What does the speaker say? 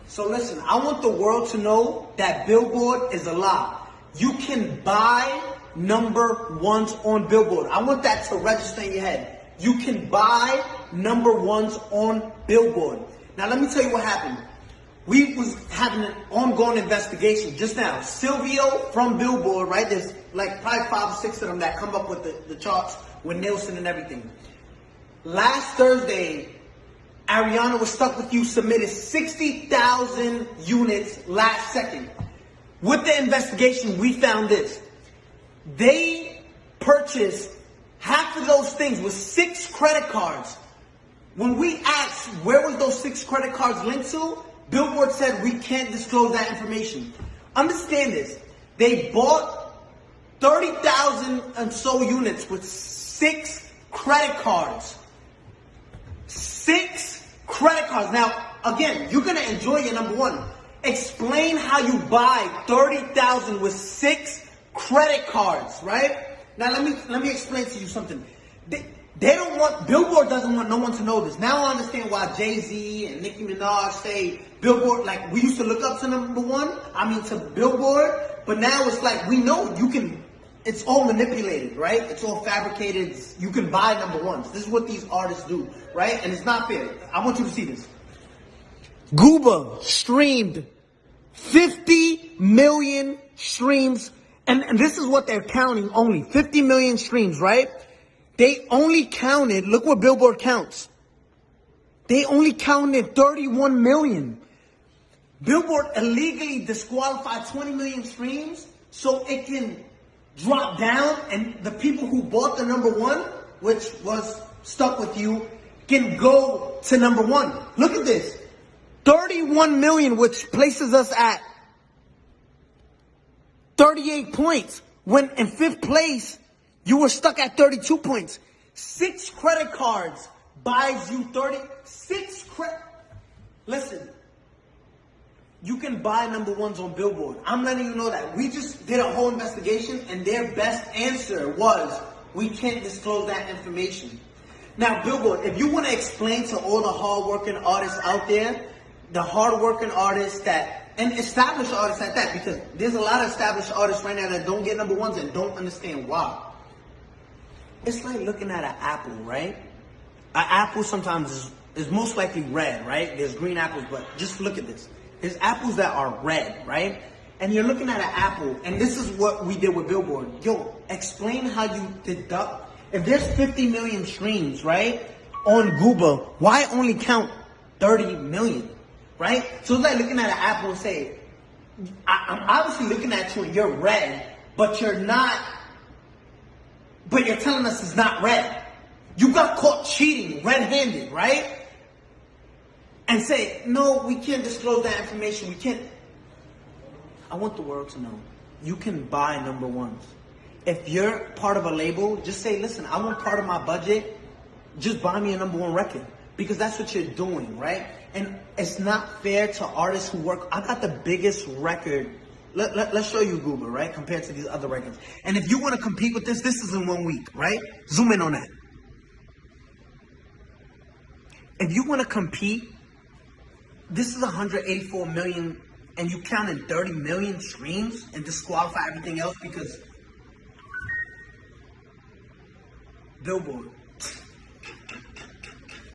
So listen, I want the world to know that Billboard is a lie. You can buy number ones on Billboard. I want that to register in your head. You can buy number ones on Billboard. Now let me tell you what happened. We was having an ongoing investigation just now. Silvio from Billboard, right? There's like probably 5 or 6 of them that come up with the charts with Nielsen and everything. Last Thursday, Ariana Was Stuck With You submitted 60,000 units last second. With the investigation, we found this. They purchased half of those things with 6 credit cards. When we asked where was those 6 credit cards linked to, Billboard said we can't disclose that information. Understand this. They bought 30,000 and so units with 6 credit cards. 6 credit cards. Now, again, you're going to enjoy your number one. Explain how you buy 30,000 with 6 credit cards, right? Now, let me explain to you something. They don't want, Billboard doesn't want no one to know this. Now I understand why Jay-Z and Nicki Minaj say Billboard, like we used to look up to number one, to Billboard, but now it's like we know you can, it's all manipulated, right? It's all fabricated. You can buy number ones. This is what these artists do, right? And it's not fair. I want you to see this. Gooba streamed 50 million streams, and this is what they're counting only, 50 million streams, right? They only counted, look what Billboard counts. They only counted 31 million. Billboard illegally disqualified 20 million streams so it can drop down and the people who bought the number one, which was Stuck With You, can go to number one. Look at this. 31 million, which places us at 38 points. When in 5th place, you were stuck at 32 points. 6 credit cards buys you 36 credit. Listen, you can buy number ones on Billboard. I'm letting you know that. We just did a whole investigation and their best answer was, we can't disclose that information. Now, Billboard, if you want to explain to all the hardworking artists out there, the hardworking artists that, and established artists at that, because there's a lot of established artists right now that don't get number ones and don't understand why. It's like looking at an apple, right? An apple sometimes is most likely red, right? There's green apples, but just look at this. There's apples that are red, right? And you're looking at an apple, and this is what we did with Billboard. Yo, explain how you deduct. If there's 50 million streams, right, on Gooba, why only count 30 million, right? So it's like looking at an apple and say, I'm obviously looking at you and you're red, but you're not, but you're telling us it's not red. You got caught cheating red-handed, right? And say, no, we can't disclose that information. We can't. I want the world to know. You can buy number ones. If you're part of a label, just say, listen, I want part of my budget. Just buy me a number one record. Because that's what you're doing, right? And it's not fair to artists who work. I got the biggest record. Let's show you Google, right? Compared to these other records. And if you want to compete with this is in 1 week, right? Zoom in on that. If you want to compete, this is 184 million, and you counted 30 million streams and disqualify everything else because Billboard.